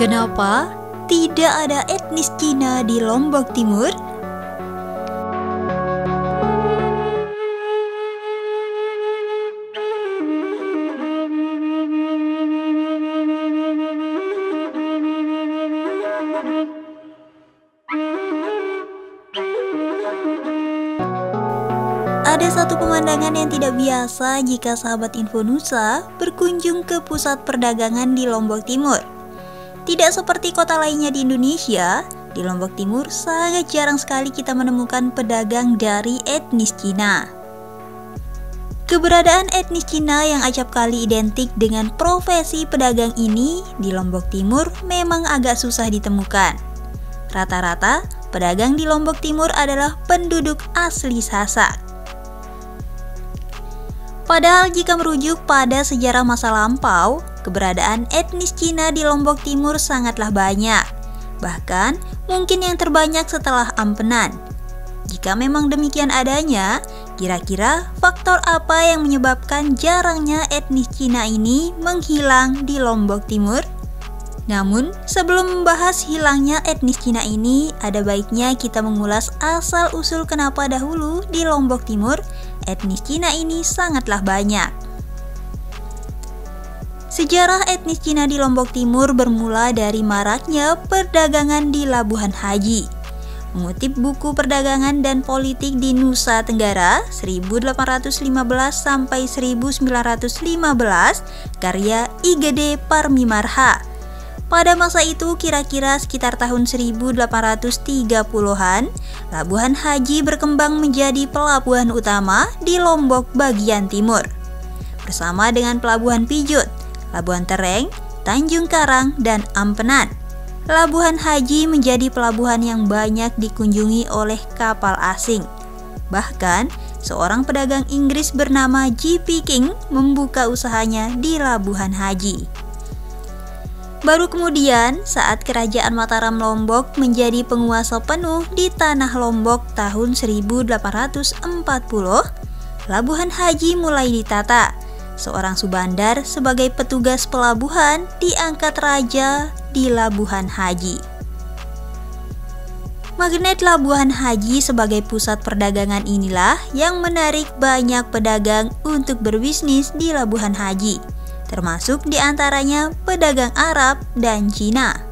Kenapa tidak ada etnis Cina di Lombok Timur? Ada satu pemandangan yang tidak biasa jika sahabat Infonusa berkunjung ke pusat perdagangan di Lombok Timur. Tidak seperti kota lainnya di Indonesia, di Lombok Timur sangat jarang sekali kita menemukan pedagang dari etnis Cina. Keberadaan etnis Cina yang acap kali identik dengan profesi pedagang ini di Lombok Timur memang agak susah ditemukan. Rata-rata, pedagang di Lombok Timur adalah penduduk asli Sasak. Padahal jika merujuk pada sejarah masa lampau, keberadaan etnis Cina di Lombok Timur sangatlah banyak. Bahkan mungkin yang terbanyak setelah Ampenan. Jika memang demikian adanya, kira-kira faktor apa yang menyebabkan jarangnya etnis Cina ini menghilang di Lombok Timur? Namun, sebelum membahas hilangnya etnis Cina ini, ada baiknya kita mengulas asal-usul kenapa dahulu di Lombok Timur etnis Cina ini sangatlah banyak. Sejarah etnis Cina di Lombok Timur bermula dari maraknya perdagangan di Labuhan Haji. Mengutip buku Perdagangan dan Politik di Nusa Tenggara 1815 sampai 1915 karya I. Parmimarha. Pada masa itu kira-kira sekitar tahun 1830-an, Labuhan Haji berkembang menjadi pelabuhan utama di Lombok bagian timur. Bersama dengan Pelabuhan Pijut, Labuhan Tereng, Tanjung Karang, dan Ampenan. Labuhan Haji menjadi pelabuhan yang banyak dikunjungi oleh kapal asing. Bahkan, seorang pedagang Inggris bernama J.P. King membuka usahanya di Labuhan Haji. Baru kemudian, saat Kerajaan Mataram Lombok menjadi penguasa penuh di tanah Lombok tahun 1840, Labuhan Haji mulai ditata. Seorang subandar sebagai petugas pelabuhan diangkat raja di Labuhan Haji. Magnet Labuhan Haji sebagai pusat perdagangan inilah yang menarik banyak pedagang untuk berbisnis di Labuhan Haji, termasuk diantaranya pedagang Arab dan Cina.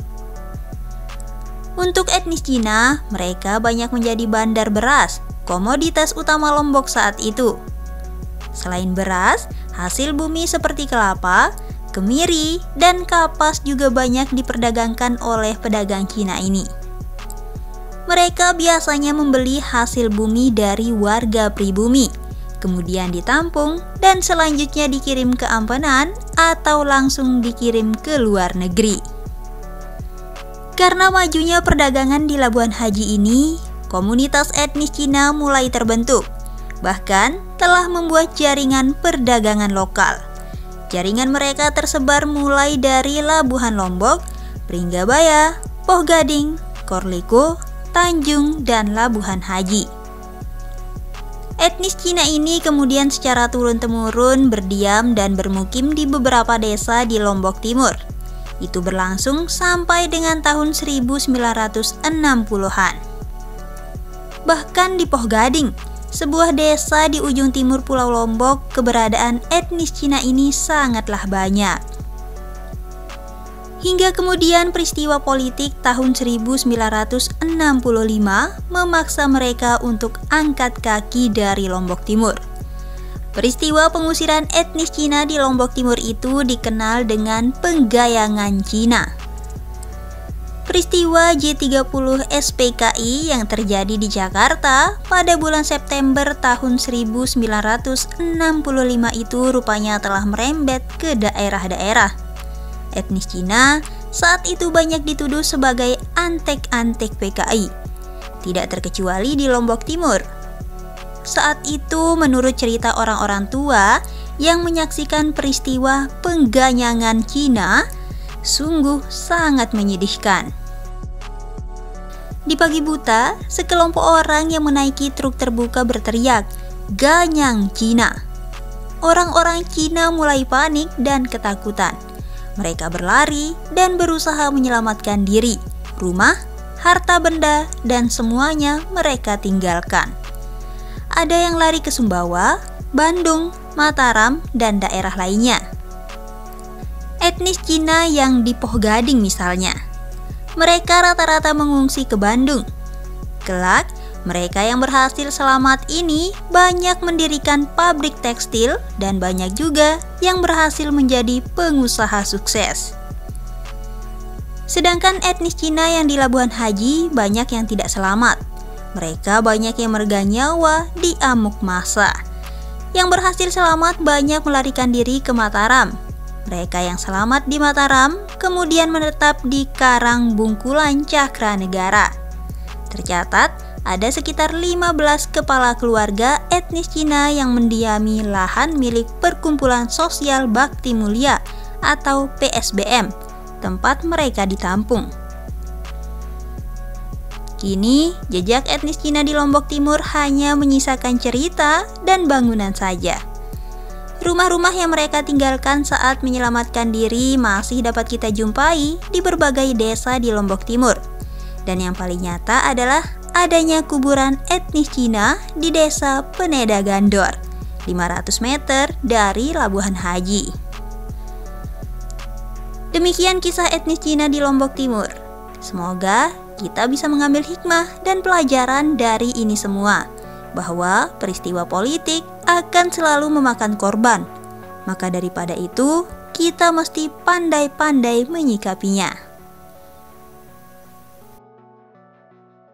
Untuk etnis Cina, mereka banyak menjadi bandar beras, komoditas utama Lombok saat itu. Selain beras, hasil bumi seperti kelapa, kemiri, dan kapas juga banyak diperdagangkan oleh pedagang Cina ini. Mereka biasanya membeli hasil bumi dari warga pribumi, kemudian ditampung dan selanjutnya dikirim ke Ampenan atau langsung dikirim ke luar negeri. Karena majunya perdagangan di Labuhan Haji ini, komunitas etnis Cina mulai terbentuk, bahkan telah membuat jaringan perdagangan lokal. Jaringan mereka tersebar mulai dari Labuhan Lombok, Pringgabaya, Poh Gading, Korliko, Tanjung, dan Labuhan Haji. Etnis Cina ini kemudian secara turun-temurun berdiam dan bermukim di beberapa desa di Lombok Timur. Itu berlangsung sampai dengan tahun 1960-an. Bahkan di Poh Gading, sebuah desa di ujung timur Pulau Lombok, keberadaan etnis Cina ini sangatlah banyak. Hingga kemudian peristiwa politik tahun 1965 memaksa mereka untuk angkat kaki dari Lombok Timur. Peristiwa pengusiran etnis Cina di Lombok Timur itu dikenal dengan penggayangan Cina. Peristiwa J30 SPKI yang terjadi di Jakarta pada bulan September tahun 1965 itu rupanya telah merembet ke daerah-daerah. Etnis Cina saat itu banyak dituduh sebagai antek-antek PKI, tidak terkecuali di Lombok Timur. Saat itu menurut cerita orang-orang tua yang menyaksikan peristiwa pengganyangan Cina, sungguh sangat menyedihkan. Di pagi buta, sekelompok orang yang menaiki truk terbuka berteriak, "Ganyang Cina!" Orang-orang Cina mulai panik dan ketakutan. Mereka berlari dan berusaha menyelamatkan diri, rumah, harta benda, dan semuanya mereka tinggalkan. Ada yang lari ke Sumbawa, Bandung, Mataram, dan daerah lainnya. Etnis Cina yang di Poh Gading misalnya, mereka rata-rata mengungsi ke Bandung. Kelak, mereka yang berhasil selamat ini banyak mendirikan pabrik tekstil dan banyak juga yang berhasil menjadi pengusaha sukses. Sedangkan etnis Cina yang di Labuhan Haji banyak yang tidak selamat. Mereka banyak yang meregang nyawa di amuk massa. Yang berhasil selamat banyak melarikan diri ke Mataram. Mereka yang selamat di Mataram kemudian menetap di Karang Bungkulan Cakranegara. Tercatat, ada sekitar 15 kepala keluarga etnis Cina yang mendiami lahan milik Perkumpulan Sosial Bakti Mulia atau PSBM, tempat mereka ditampung. Kini, jejak etnis Cina di Lombok Timur hanya menyisakan cerita dan bangunan saja. Rumah-rumah yang mereka tinggalkan saat menyelamatkan diri masih dapat kita jumpai di berbagai desa di Lombok Timur. Dan yang paling nyata adalah adanya kuburan etnis Cina di desa Peneda Gandor, 500 meter dari Labuhan Haji. Demikian kisah etnis Cina di Lombok Timur. Semoga kita bisa mengambil hikmah dan pelajaran dari ini semua, bahwa peristiwa politik akan selalu memakan korban. Maka daripada itu, kita mesti pandai-pandai menyikapinya.